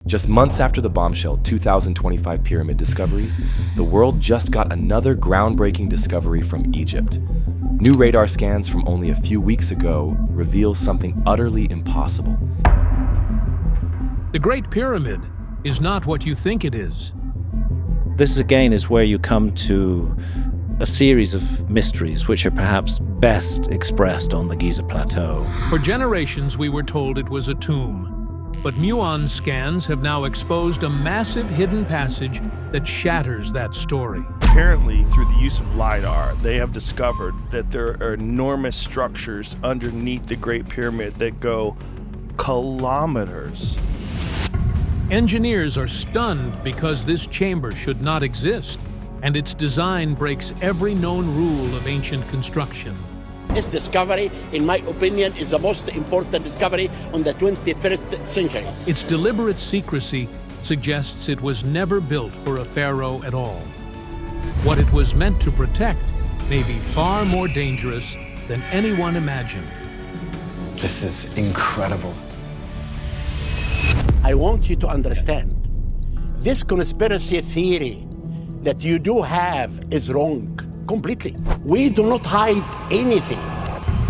Just months after the bombshell 2025 pyramid discoveries, the world just got another groundbreaking discovery from Egypt. New radar scans from only a few weeks ago reveal something utterly impossible. The Great Pyramid is not what you think it is. This again is where you come to a series of mysteries which are perhaps best expressed on the Giza Plateau. For generations we were told it was a tomb, but Muon scans have now exposed a massive hidden passage that shatters that story. Apparently, through the use of LiDAR, they have discovered that there are enormous structures underneath the Great Pyramid that go kilometers. Engineers are stunned because this chamber should not exist, and its design breaks every known rule of ancient construction. This discovery, in my opinion, is the most important discovery on the 21st century. Its deliberate secrecy suggests it was never built for a pharaoh at all. What it was meant to protect may be far more dangerous than anyone imagined. This is incredible. I want you to understand, this conspiracy theory that you do have is wrong, completely. We do not hide anything.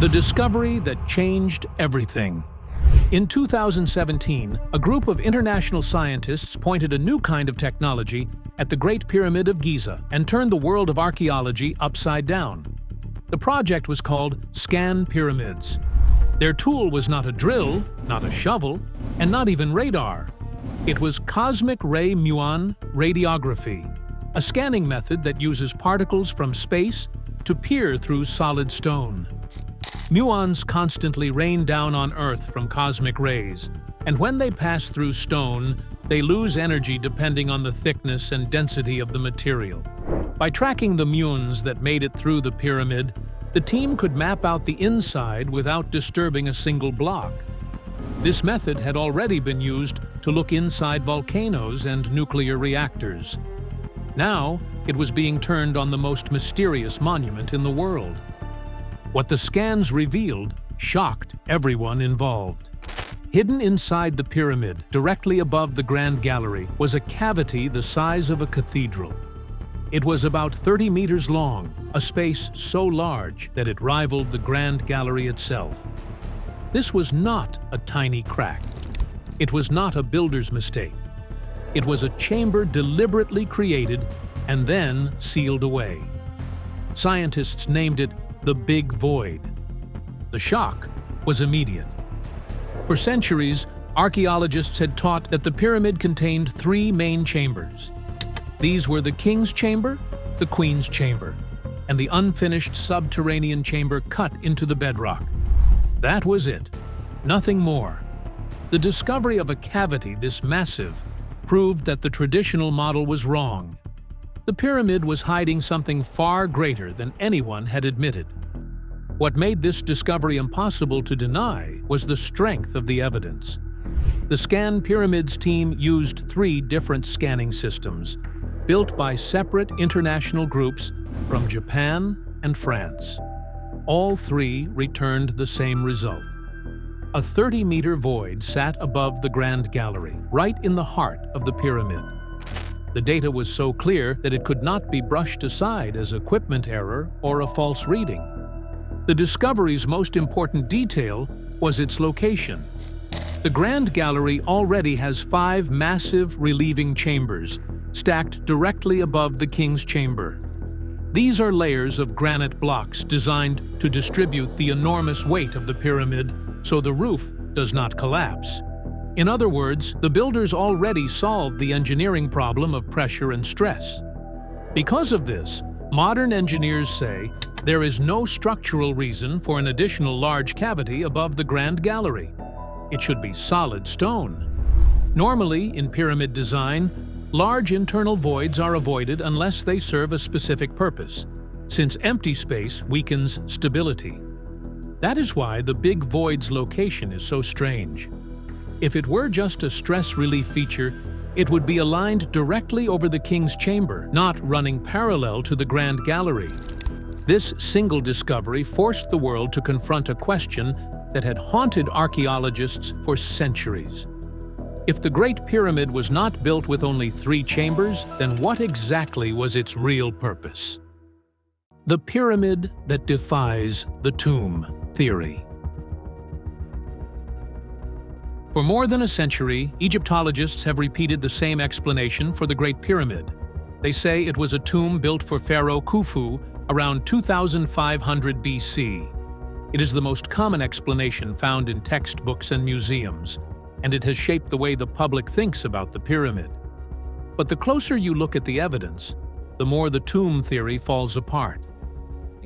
The discovery that changed everything. In 2017, a group of international scientists pointed a new kind of technology at the Great Pyramid of Giza and turned the world of archaeology upside down. The project was called Scan Pyramids. Their tool was not a drill, not a shovel, and not even radar. It was cosmic ray muon radiography, a scanning method that uses particles from space to peer through solid stone. Muons constantly rain down on Earth from cosmic rays, and when they pass through stone, they lose energy depending on the thickness and density of the material. By tracking the muons that made it through the pyramid, the team could map out the inside without disturbing a single block. This method had already been used to look inside volcanoes and nuclear reactors. Now, it was being turned on the most mysterious monument in the world. What the scans revealed shocked everyone involved. Hidden inside the pyramid, directly above the Grand Gallery, was a cavity the size of a cathedral. It was about 30 meters long, a space so large that it rivaled the Grand Gallery itself. This was not a tiny crack. It was not a builder's mistake. It was a chamber deliberately created and then sealed away. Scientists named it the Big Void. The shock was immediate. For centuries, archaeologists had taught that the pyramid contained three main chambers. These were the King's Chamber, the Queen's Chamber, and the unfinished subterranean chamber cut into the bedrock. That was it, nothing more. The discovery of a cavity this massive proved that the traditional model was wrong. The pyramid was hiding something far greater than anyone had admitted. What made this discovery impossible to deny was the strength of the evidence. The Scan Pyramids team used three different scanning systems, built by separate international groups from Japan and France. All three returned the same result. A 30-meter void sat above the Grand Gallery, right in the heart of the pyramid. The data was so clear that it could not be brushed aside as equipment error or a false reading. The discovery's most important detail was its location. The Grand Gallery already has 5 massive relieving chambers, stacked directly above the King's Chamber. These are layers of granite blocks designed to distribute the enormous weight of the pyramid so the roof does not collapse. In other words, the builders already solved the engineering problem of pressure and stress. Because of this, modern engineers say there is no structural reason for an additional large cavity above the Grand Gallery. It should be solid stone. Normally, in pyramid design, large internal voids are avoided unless they serve a specific purpose, since empty space weakens stability. That is why the Big Void's location is so strange. If it were just a stress relief feature, it would be aligned directly over the King's Chamber, not running parallel to the Grand Gallery. This single discovery forced the world to confront a question that had haunted archaeologists for centuries. If the Great Pyramid was not built with only 3 chambers, then what exactly was its real purpose? The pyramid that defies the tomb theory. For more than a century, Egyptologists have repeated the same explanation for the Great Pyramid. They say it was a tomb built for Pharaoh Khufu around 2500 BC. It is the most common explanation found in textbooks and museums, and it has shaped the way the public thinks about the pyramid. But the closer you look at the evidence, the more the tomb theory falls apart.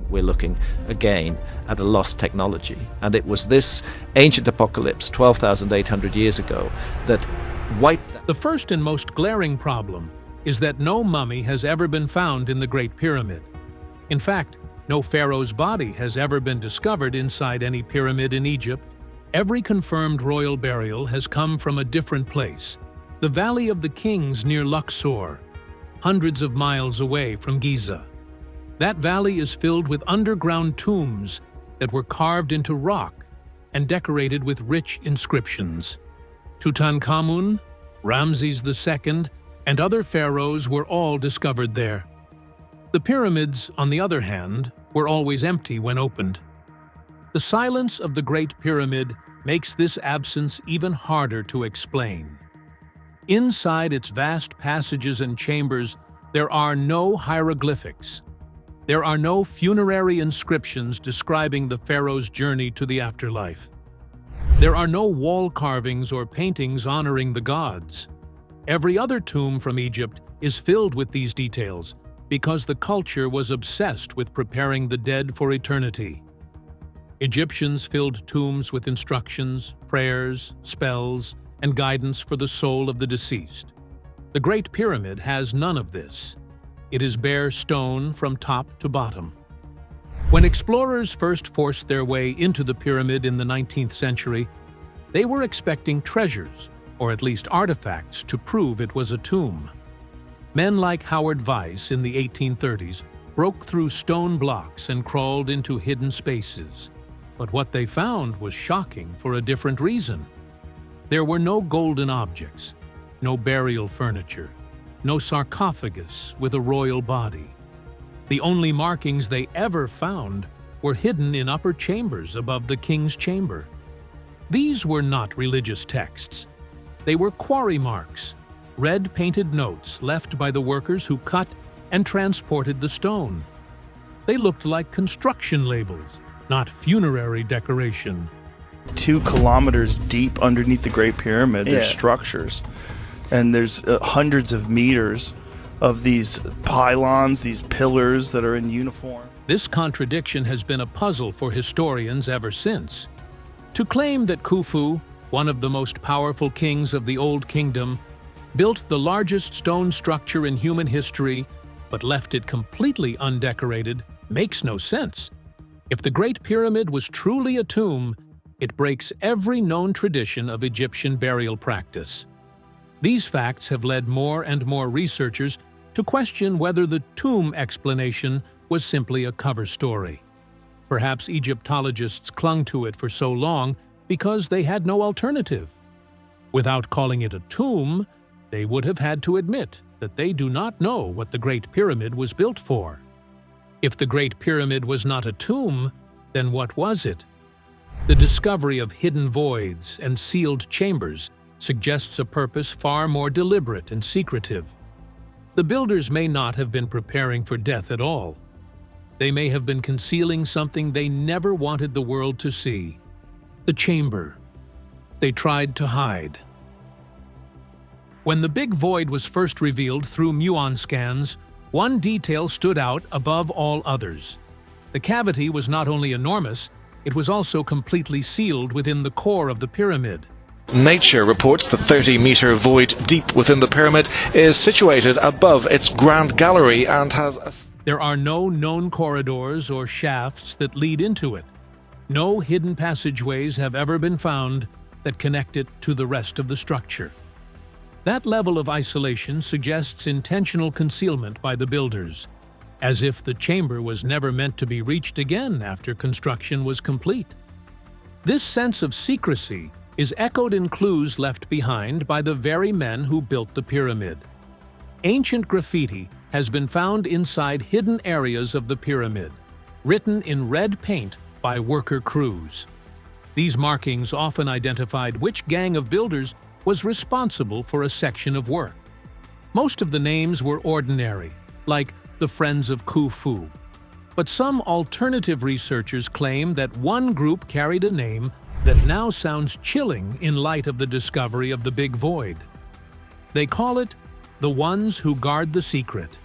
We're looking again at a lost technology, and it was this ancient apocalypse 12,800 years ago that wiped that. The first and most glaring problem is that no mummy has ever been found in the Great Pyramid. In fact, no pharaoh's body has ever been discovered inside any pyramid in Egypt. Every confirmed royal burial has come from a different place, the Valley of the Kings near Luxor, hundreds of miles away from Giza. That valley is filled with underground tombs that were carved into rock and decorated with rich inscriptions. Tutankhamun, Ramses II, and other pharaohs were all discovered there. The pyramids, on the other hand, were always empty when opened. The silence of the Great Pyramid makes this absence even harder to explain. Inside its vast passages and chambers, there are no hieroglyphics. There are no funerary inscriptions describing the pharaoh's journey to the afterlife. There are no wall carvings or paintings honoring the gods. Every other tomb from Egypt is filled with these details because the culture was obsessed with preparing the dead for eternity. Egyptians filled tombs with instructions, prayers, spells, and guidance for the soul of the deceased. The Great Pyramid has none of this. It is bare stone from top to bottom. When explorers first forced their way into the pyramid in the 19th century, they were expecting treasures, or at least artifacts, to prove it was a tomb. Men like Howard Weiss in the 1830s broke through stone blocks and crawled into hidden spaces. But what they found was shocking for a different reason. There were no golden objects, no burial furniture, no sarcophagus with a royal body. The only markings they ever found were hidden in upper chambers above the king's chamber. These were not religious texts. They were quarry marks, red painted notes left by the workers who cut and transported the stone. They looked like construction labels, not funerary decoration. 2 kilometers deep underneath the Great Pyramid, there's Yeah. structures. And there's hundreds of meters of these pylons, these pillars that are in uniform. This contradiction has been a puzzle for historians ever since. To claim that Khufu, one of the most powerful kings of the Old Kingdom, built the largest stone structure in human history, but left it completely undecorated, makes no sense. If the Great Pyramid was truly a tomb, it breaks every known tradition of Egyptian burial practice. These facts have led more and more researchers to question whether the tomb explanation was simply a cover story. Perhaps Egyptologists clung to it for so long because they had no alternative. Without calling it a tomb, they would have had to admit that they do not know what the Great Pyramid was built for. If the Great Pyramid was not a tomb, then what was it? The discovery of hidden voids and sealed chambers suggests a purpose far more deliberate and secretive. The builders may not have been preparing for death at all. They may have been concealing something they never wanted the world to see. The chamber. They tried to hide. When the big void was first revealed through Muon scans, one detail stood out above all others. The cavity was not only enormous, it was also completely sealed within the core of the pyramid. Nature reports the 30-meter void deep within the pyramid is situated above its grand gallery and has a... There are no known corridors or shafts that lead into it. No hidden passageways have ever been found that connect it to the rest of the structure. That level of isolation suggests intentional concealment by the builders, as if the chamber was never meant to be reached again after construction was complete. This sense of secrecy is echoed in clues left behind by the very men who built the pyramid. Ancient graffiti has been found inside hidden areas of the pyramid, written in red paint by worker crews. These markings often identified which gang of builders was responsible for a section of work. Most of the names were ordinary, like the Friends of Khufu. But some alternative researchers claim that one group carried a name that now sounds chilling in light of the discovery of the Big Void. They call it the ones who guard the secret.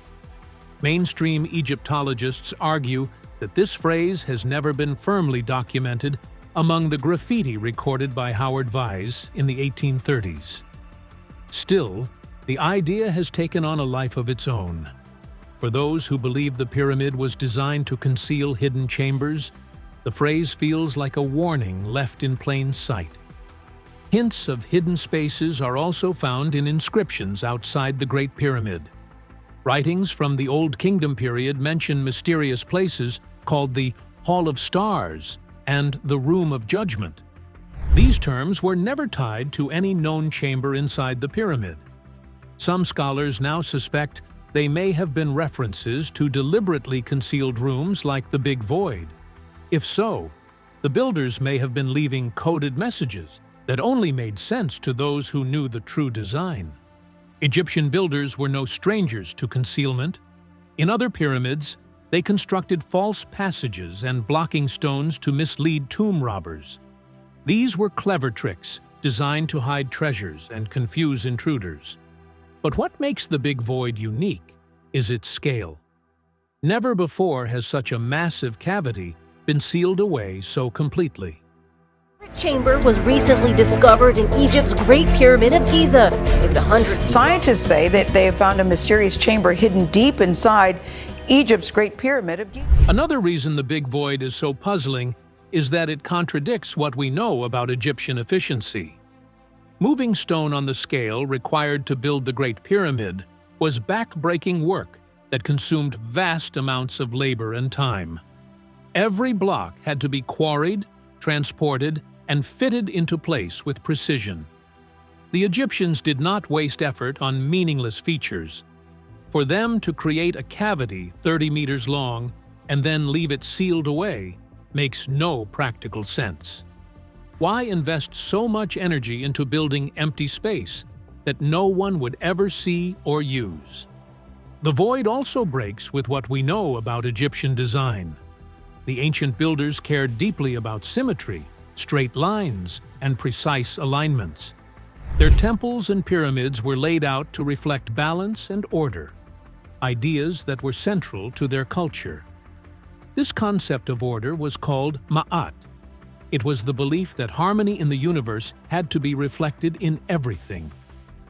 Mainstream Egyptologists argue that this phrase has never been firmly documented among the graffiti recorded by Howard Vyse in the 1830s. Still, the idea has taken on a life of its own. For those who believe the pyramid was designed to conceal hidden chambers, the phrase feels like a warning left in plain sight. Hints of hidden spaces are also found in inscriptions outside the Great Pyramid. Writings from the Old Kingdom period mention mysterious places called the Hall of Stars and the Room of Judgment. These terms were never tied to any known chamber inside the pyramid. Some scholars now suspect they may have been references to deliberately concealed rooms like the Big Void. If so, the builders may have been leaving coded messages that only made sense to those who knew the true design. Egyptian builders were no strangers to concealment. In other pyramids, they constructed false passages and blocking stones to mislead tomb robbers. These were clever tricks designed to hide treasures and confuse intruders. But what makes the Big Void unique is its scale. Never before has such a massive cavity been sealed away so completely. Chamber was recently discovered in Egypt's Great Pyramid of Giza. It's 100. Scientists say that they have found a mysterious chamber hidden deep inside Egypt's Great Pyramid of Giza. Another reason the Big Void is so puzzling is that it contradicts what we know about Egyptian efficiency. Moving stone on the scale required to build the Great Pyramid was back-breaking work that consumed vast amounts of labor and time. Every block had to be quarried, transported, and fitted into place with precision. The Egyptians did not waste effort on meaningless features. For them to create a cavity 30 meters long and then leave it sealed away makes no practical sense. Why invest so much energy into building empty space that no one would ever see or use? The void also breaks with what we know about Egyptian design. The ancient builders cared deeply about symmetry, straight lines, and precise alignments. Their temples and pyramids were laid out to reflect balance and order, ideas that were central to their culture. This concept of order was called ma'at. It was the belief that harmony in the universe had to be reflected in everything,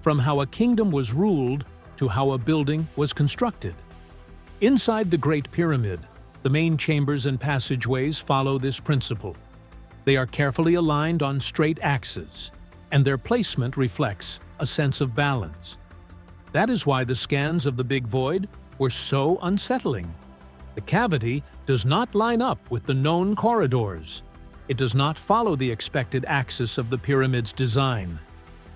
from how a kingdom was ruled to how a building was constructed. Inside the Great Pyramid, the main chambers and passageways follow this principle. They are carefully aligned on straight axes, and their placement reflects a sense of balance. That is why the scans of the Big Void were so unsettling. The cavity does not line up with the known corridors. It does not follow the expected axis of the pyramid's design.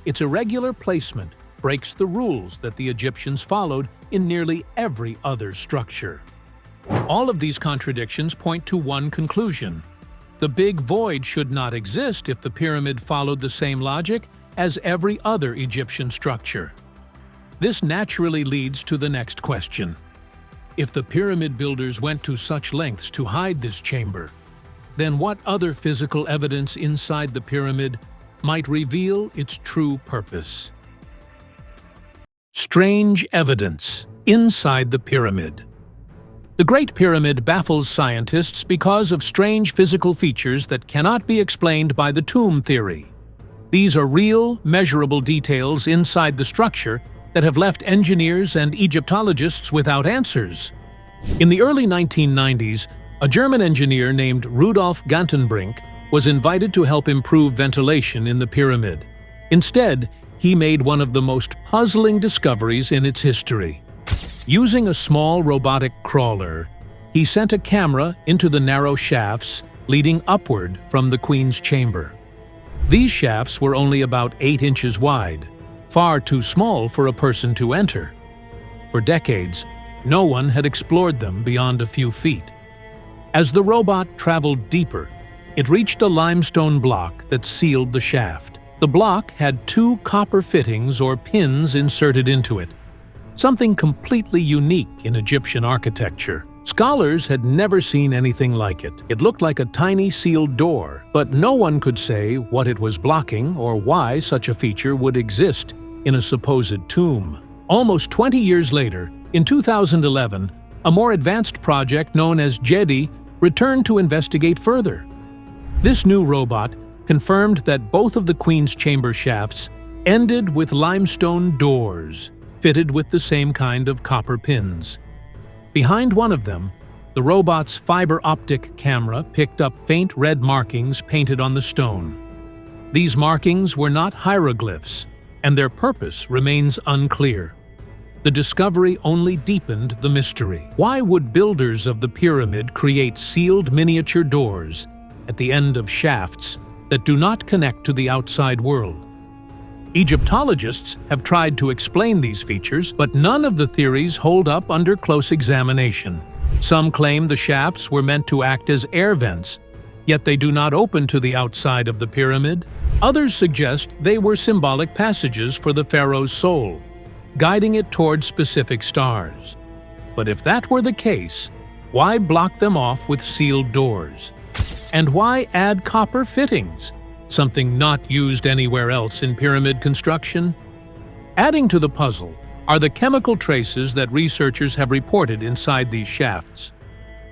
Its irregular placement breaks the rules that the Egyptians followed in nearly every other structure. All of these contradictions point to one conclusion. The Big Void should not exist if the pyramid followed the same logic as every other Egyptian structure. This naturally leads to the next question. If the pyramid builders went to such lengths to hide this chamber, then what other physical evidence inside the pyramid might reveal its true purpose? Strange evidence inside the pyramid. The Great Pyramid baffles scientists because of strange physical features that cannot be explained by the tomb theory. These are real, measurable details inside the structure that have left engineers and Egyptologists without answers. In the early 1990s, a German engineer named Rudolf Gantenbrink was invited to help improve ventilation in the pyramid. Instead, he made one of the most puzzling discoveries in its history. Using a small robotic crawler, he sent a camera into the narrow shafts leading upward from the Queen's chamber. These shafts were only about 8 inches wide, far too small for a person to enter. For decades, no one had explored them beyond a few feet. As the robot traveled deeper, it reached a limestone block that sealed the shaft. The block had 2 copper fittings or pins inserted into it, something completely unique in Egyptian architecture. Scholars had never seen anything like it. It looked like a tiny sealed door, but no one could say what it was blocking or why such a feature would exist in a supposed tomb. Almost 20 years later, in 2011, a more advanced project known as JEDI returned to investigate further. This new robot confirmed that both of the Queen's chamber shafts ended with limestone doors, fitted with the same kind of copper pins. Behind one of them, the robot's fiber optic camera picked up faint red markings painted on the stone. These markings were not hieroglyphs, and their purpose remains unclear. The discovery only deepened the mystery. Why would builders of the pyramid create sealed miniature doors at the end of shafts that do not connect to the outside world? Egyptologists have tried to explain these features, but none of the theories hold up under close examination. Some claim the shafts were meant to act as air vents, yet they do not open to the outside of the pyramid. Others suggest they were symbolic passages for the pharaoh's soul, guiding it toward specific stars. But if that were the case, why block them off with sealed doors? And why add copper fittings, something not used anywhere else in pyramid construction? Adding to the puzzle are the chemical traces that researchers have reported inside these shafts.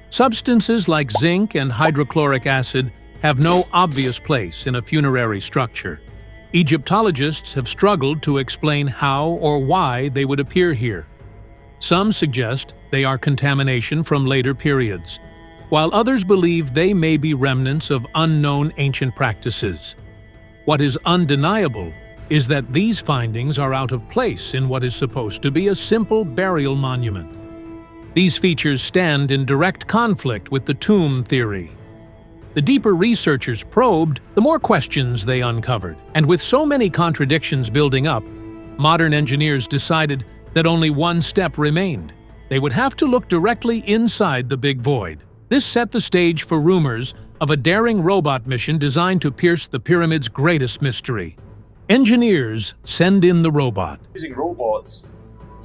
Substances like zinc and hydrochloric acid have no obvious place in a funerary structure. Egyptologists have struggled to explain how or why they would appear here. Some suggest they are contamination from later periods, while others believe they may be remnants of unknown ancient practices. What is undeniable is that these findings are out of place in what is supposed to be a simple burial monument. These features stand in direct conflict with the tomb theory. The deeper researchers probed, the more questions they uncovered. And with so many contradictions building up, modern engineers decided that only one step remained. They would have to look directly inside the big void. This set the stage for rumors of a daring robot mission designed to pierce the pyramid's greatest mystery. Engineers send in the robot. Using robots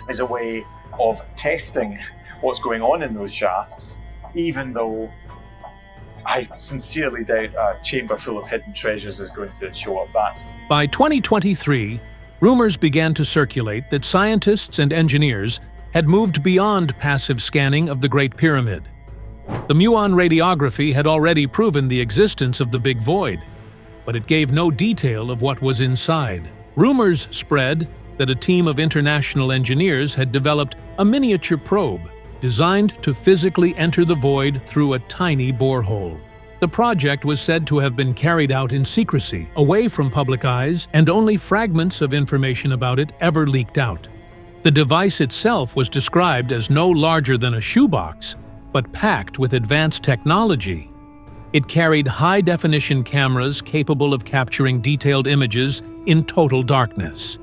is a way of testing what's going on in those shafts, even though I sincerely doubt a chamber full of hidden treasures is going to show up. By 2023, rumors began to circulate that scientists and engineers had moved beyond passive scanning of the Great Pyramid. The Muon radiography had already proven the existence of the Big Void, but it gave no detail of what was inside. Rumors spread that a team of international engineers had developed a miniature probe designed to physically enter the void through a tiny borehole. The project was said to have been carried out in secrecy, away from public eyes, and only fragments of information about it ever leaked out. The device itself was described as no larger than a shoebox, but packed with advanced technology. It carried high-definition cameras capable of capturing detailed images in total darkness.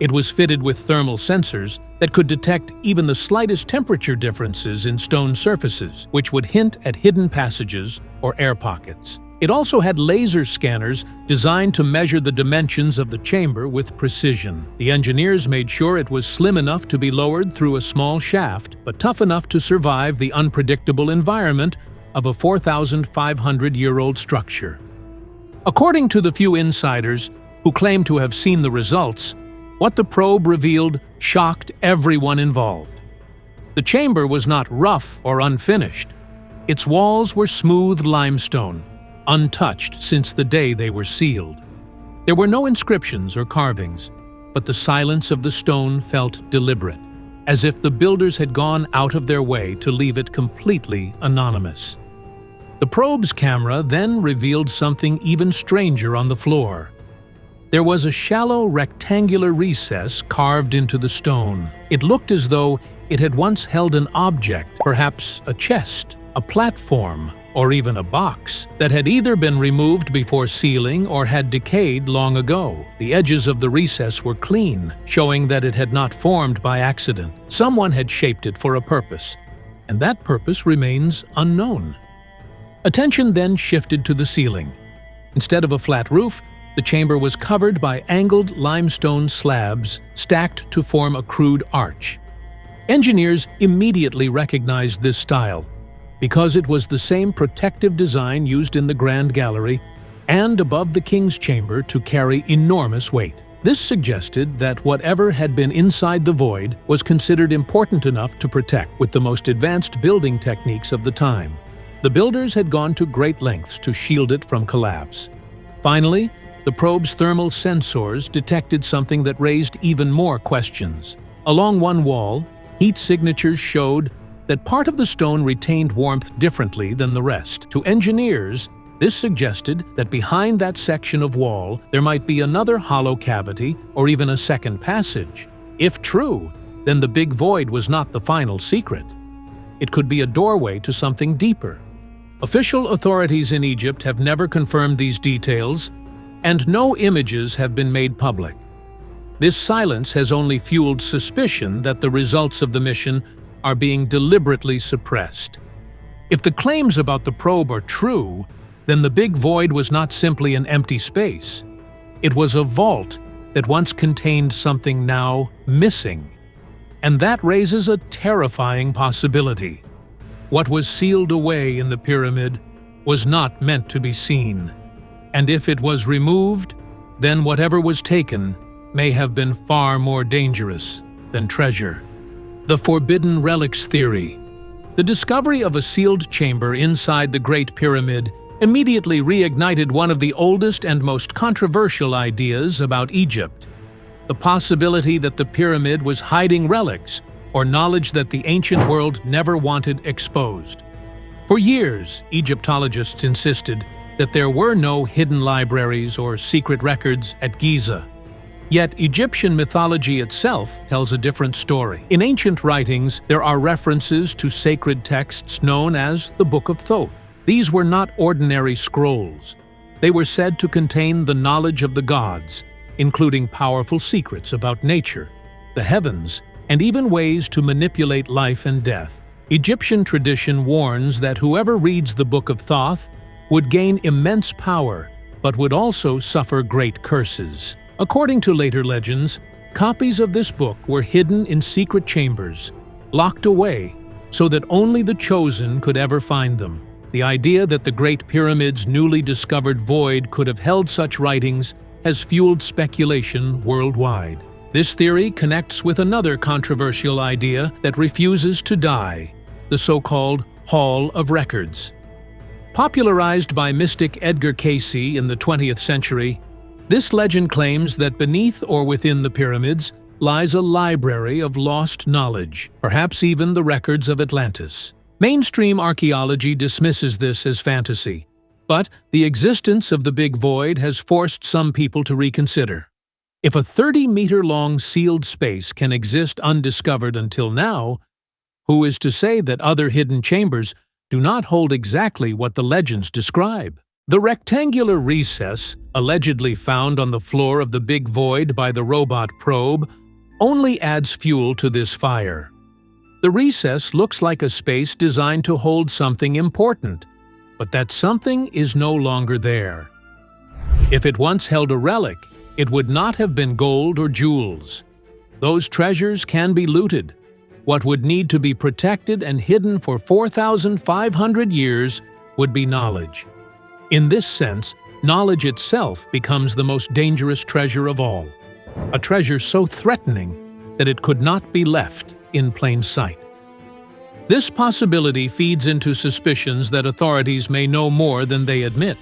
It was fitted with thermal sensors that could detect even the slightest temperature differences in stone surfaces, which would hint at hidden passages or air pockets. It also had laser scanners designed to measure the dimensions of the chamber with precision. The engineers made sure it was slim enough to be lowered through a small shaft, but tough enough to survive the unpredictable environment of a 4,500-year-old structure. According to the few insiders who claim to have seen the results, what the probe revealed shocked everyone involved. The chamber was not rough or unfinished. Its walls were smooth limestone, untouched since the day they were sealed. There were no inscriptions or carvings, but the silence of the stone felt deliberate, as if the builders had gone out of their way to leave it completely anonymous. The probe's camera then revealed something even stranger on the floor. There was a shallow rectangular recess carved into the stone. It looked as though it had once held an object, perhaps a chest, a platform, or even a box, that had either been removed before sealing or had decayed long ago. The edges of the recess were clean, showing that it had not formed by accident. Someone had shaped it for a purpose, and that purpose remains unknown. Attention then shifted to the ceiling. Instead of a flat roof, the chamber was covered by angled limestone slabs stacked to form a crude arch. Engineers immediately recognized this style because it was the same protective design used in the Grand Gallery and above the King's Chamber to carry enormous weight. This suggested that whatever had been inside the void was considered important enough to protect with the most advanced building techniques of the time. The builders had gone to great lengths to shield it from collapse. Finally, the probe's thermal sensors detected something that raised even more questions. Along one wall, heat signatures showed that part of the stone retained warmth differently than the rest. To engineers, this suggested that behind that section of wall there might be another hollow cavity or even a second passage. If true, then the big void was not the final secret. It could be a doorway to something deeper. Official authorities in Egypt have never confirmed these details, and no images have been made public. This silence has only fueled suspicion that the results of the mission are being deliberately suppressed. If the claims about the probe are true, then the big void was not simply an empty space. It was a vault that once contained something now missing. And that raises a terrifying possibility. What was sealed away in the pyramid was not meant to be seen. And if it was removed, then whatever was taken may have been far more dangerous than treasure. The forbidden relics theory. The discovery of a sealed chamber inside the Great Pyramid immediately reignited one of the oldest and most controversial ideas about Egypt: the possibility that the pyramid was hiding relics or knowledge that the ancient world never wanted exposed. For years, Egyptologists insisted that there were no hidden libraries or secret records at Giza. Yet Egyptian mythology itself tells a different story. In ancient writings, there are references to sacred texts known as the Book of Thoth. These were not ordinary scrolls. They were said to contain the knowledge of the gods, including powerful secrets about nature, the heavens, and even ways to manipulate life and death. Egyptian tradition warns that whoever reads the Book of Thoth would gain immense power, but would also suffer great curses. According to later legends, copies of this book were hidden in secret chambers, locked away, so that only the chosen could ever find them. The idea that the Great Pyramid's newly discovered void could have held such writings has fueled speculation worldwide. This theory connects with another controversial idea that refuses to die, the so-called Hall of Records. Popularized by mystic Edgar Cayce in the 20th century, this legend claims that beneath or within the pyramids lies a library of lost knowledge, perhaps even the records of Atlantis. Mainstream archaeology dismisses this as fantasy, but the existence of the Big Void has forced some people to reconsider. If a 30-meter-long sealed space can exist undiscovered until now, who is to say that other hidden chambers do not hold exactly what the legends describe? The rectangular recess, allegedly found on the floor of the Big Void by the robot probe, only adds fuel to this fire. The recess looks like a space designed to hold something important, but that something is no longer there. If it once held a relic, it would not have been gold or jewels. Those treasures can be looted. What would need to be protected and hidden for 4,500 years would be knowledge. In this sense, knowledge itself becomes the most dangerous treasure of all, a treasure so threatening that it could not be left in plain sight. This possibility feeds into suspicions that authorities may know more than they admit.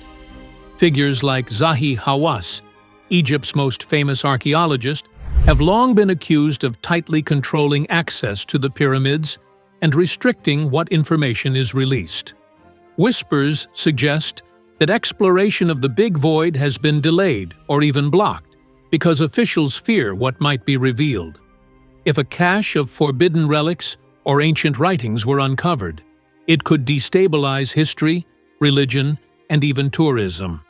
Figures like Zahi Hawass, Egypt's most famous archaeologist, have long been accused of tightly controlling access to the pyramids and restricting what information is released. Whispers suggest that exploration of the Big Void has been delayed or even blocked because officials fear what might be revealed. If a cache of forbidden relics or ancient writings were uncovered, it could destabilize history religion, and even tourism.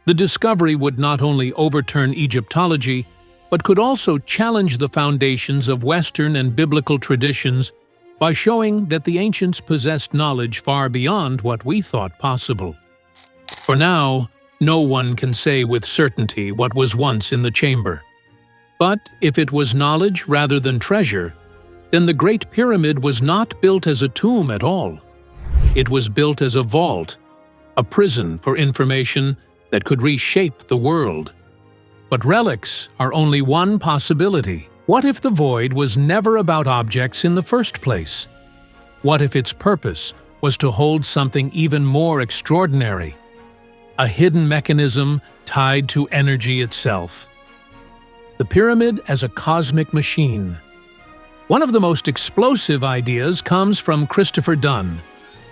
The discovery would not only overturn Egyptology, but could also challenge the foundations of Western and biblical traditions by showing that the ancients possessed knowledge far beyond what we thought possible. For now, no one can say with certainty what was once in the chamber. But if it was knowledge rather than treasure, then the Great Pyramid was not built as a tomb at all. It was built as a vault, a prison for information that could reshape the world. But relics are only one possibility. What if the void was never about objects in the first place? What if its purpose was to hold something even more extraordinary? A hidden mechanism tied to energy itself. The pyramid as a cosmic machine. One of the most explosive ideas comes from Christopher Dunn,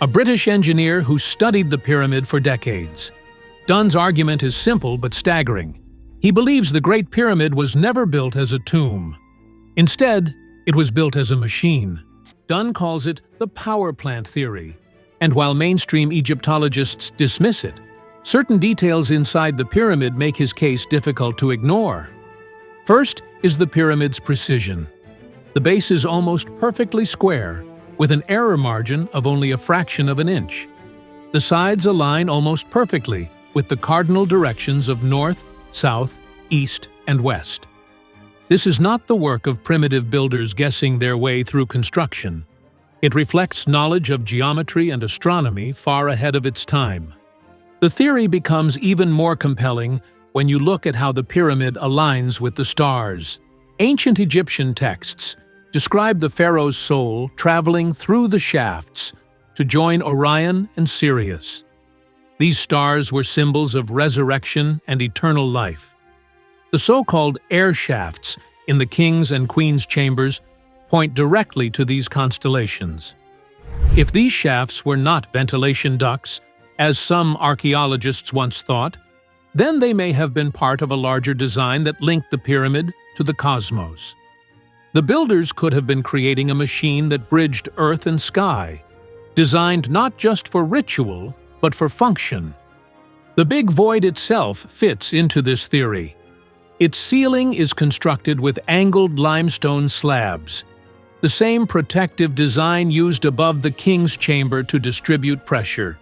a British engineer who studied the pyramid for decades. Dunn's argument is simple but staggering. He believes the Great Pyramid was never built as a tomb. Instead, it was built as a machine. Dunn calls it the power plant theory, and while mainstream Egyptologists dismiss it, certain details inside the pyramid make his case difficult to ignore. First is the pyramid's precision. The base is almost perfectly square, with an error margin of only a fraction of an inch. The sides align almost perfectly with the cardinal directions of north, south, east, and west. This is not the work of primitive builders guessing their way through construction. It reflects knowledge of geometry and astronomy far ahead of its time. The theory becomes even more compelling when you look at how the pyramid aligns with the stars. Ancient Egyptian texts describe the pharaoh's soul traveling through the shafts to join Orion and Sirius. These stars were symbols of resurrection and eternal life. The so-called air shafts in the king's and queen's chambers point directly to these constellations. If these shafts were not ventilation ducts, as some archaeologists once thought, then they may have been part of a larger design that linked the pyramid to the cosmos. The builders could have been creating a machine that bridged earth and sky, designed not just for ritual, but for function. The Big Void itself fits into this theory. Its ceiling is constructed with angled limestone slabs, the same protective design used above the king's chamber to distribute pressure.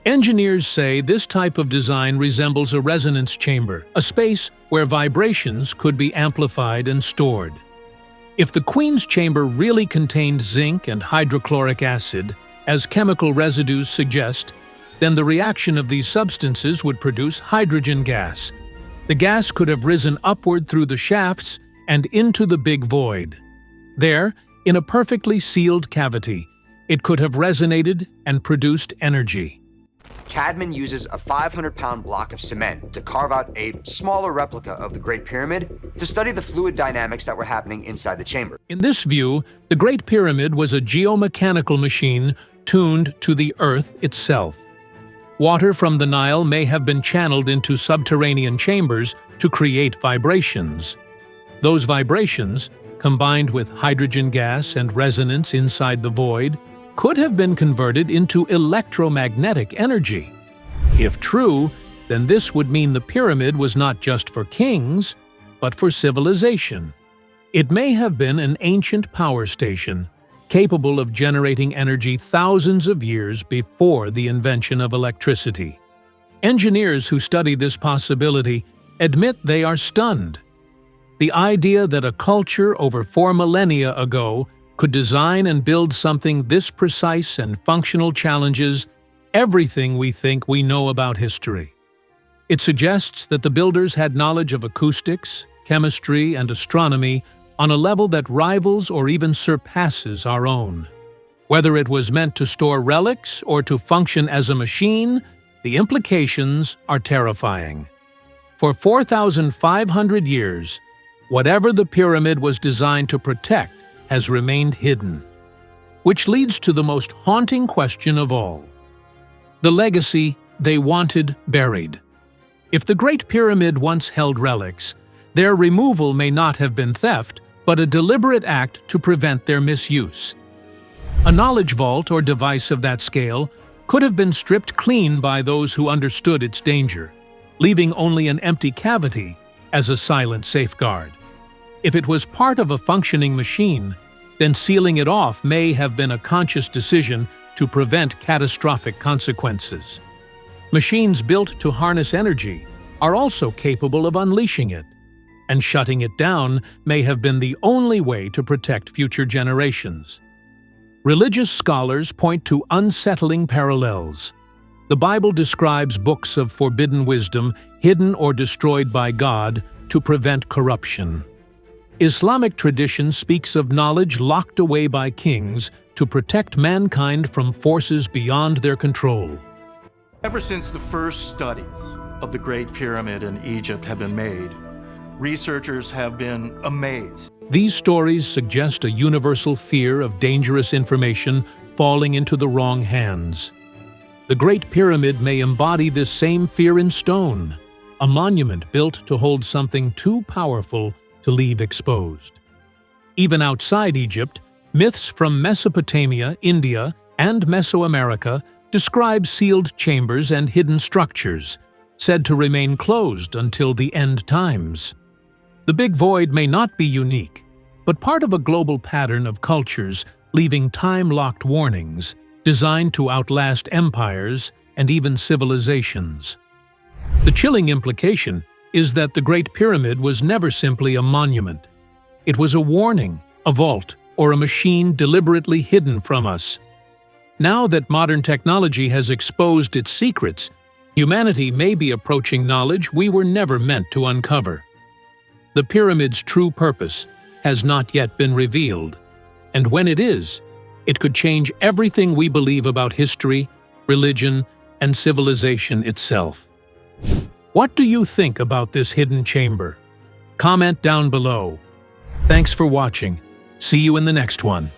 Engineers say this type of design resembles a resonance chamber, a space where vibrations could be amplified and stored. If the queen's chamber really contained zinc and hydrochloric acid, as chemical residues suggest, then the reaction of these substances would produce hydrogen gas. The gas could have risen upward through the shafts and into the Big Void. There, in a perfectly sealed cavity, it could have resonated and produced energy. Cadman uses a 500-pound block of cement to carve out a smaller replica of the Great Pyramid to study the fluid dynamics that were happening inside the chamber. In this view, the Great Pyramid was a geomechanical machine tuned to the Earth itself. Water from the Nile may have been channeled into subterranean chambers to create vibrations. Those vibrations, combined with hydrogen gas and resonance inside the void, could have been converted into electromagnetic energy. If true, then this would mean the pyramid was not just for kings, but for civilization. It may have been an ancient power station, capable of generating energy thousands of years before the invention of electricity. Engineers who study this possibility admit they are stunned. The idea that a culture over 4 millennia ago could design and build something this precise and functional challenges everything we think we know about history. It suggests that the builders had knowledge of acoustics, chemistry, and astronomy on a level that rivals or even surpasses our own. Whether it was meant to store relics or to function as a machine, the implications are terrifying. For 4,500 years, whatever the pyramid was designed to protect has remained hidden. Which leads to the most haunting question of all: the legacy they wanted buried. If the Great Pyramid once held relics, their removal may not have been theft, but a deliberate act to prevent their misuse. A knowledge vault or device of that scale could have been stripped clean by those who understood its danger, leaving only an empty cavity as a silent safeguard. If it was part of a functioning machine, then sealing it off may have been a conscious decision to prevent catastrophic consequences. Machines built to harness energy are also capable of unleashing it, and shutting it down may have been the only way to protect future generations. Religious scholars point to unsettling parallels. The Bible describes books of forbidden wisdom hidden or destroyed by God to prevent corruption. Islamic tradition speaks of knowledge locked away by kings to protect mankind from forces beyond their control. Ever since the first studies of the Great Pyramid in Egypt have been made, researchers have been amazed. These stories suggest a universal fear of dangerous information falling into the wrong hands. The Great Pyramid may embody this same fear in stone, a monument built to hold something too powerful to leave exposed. Even outside Egypt, myths from Mesopotamia, India, and Mesoamerica describe sealed chambers and hidden structures, said to remain closed until the end times. The Big Void may not be unique, but part of a global pattern of cultures leaving time-locked warnings designed to outlast empires and even civilizations. The chilling implication is that the Great Pyramid was never simply a monument. It was a warning, a vault, or a machine deliberately hidden from us. Now that modern technology has exposed its secrets, humanity may be approaching knowledge we were never meant to uncover. The pyramid's true purpose has not yet been revealed, and when it is, it could change everything we believe about history, religion, and civilization itself. What do you think about this hidden chamber? Comment down below. Thanks for watching. See you in the next one.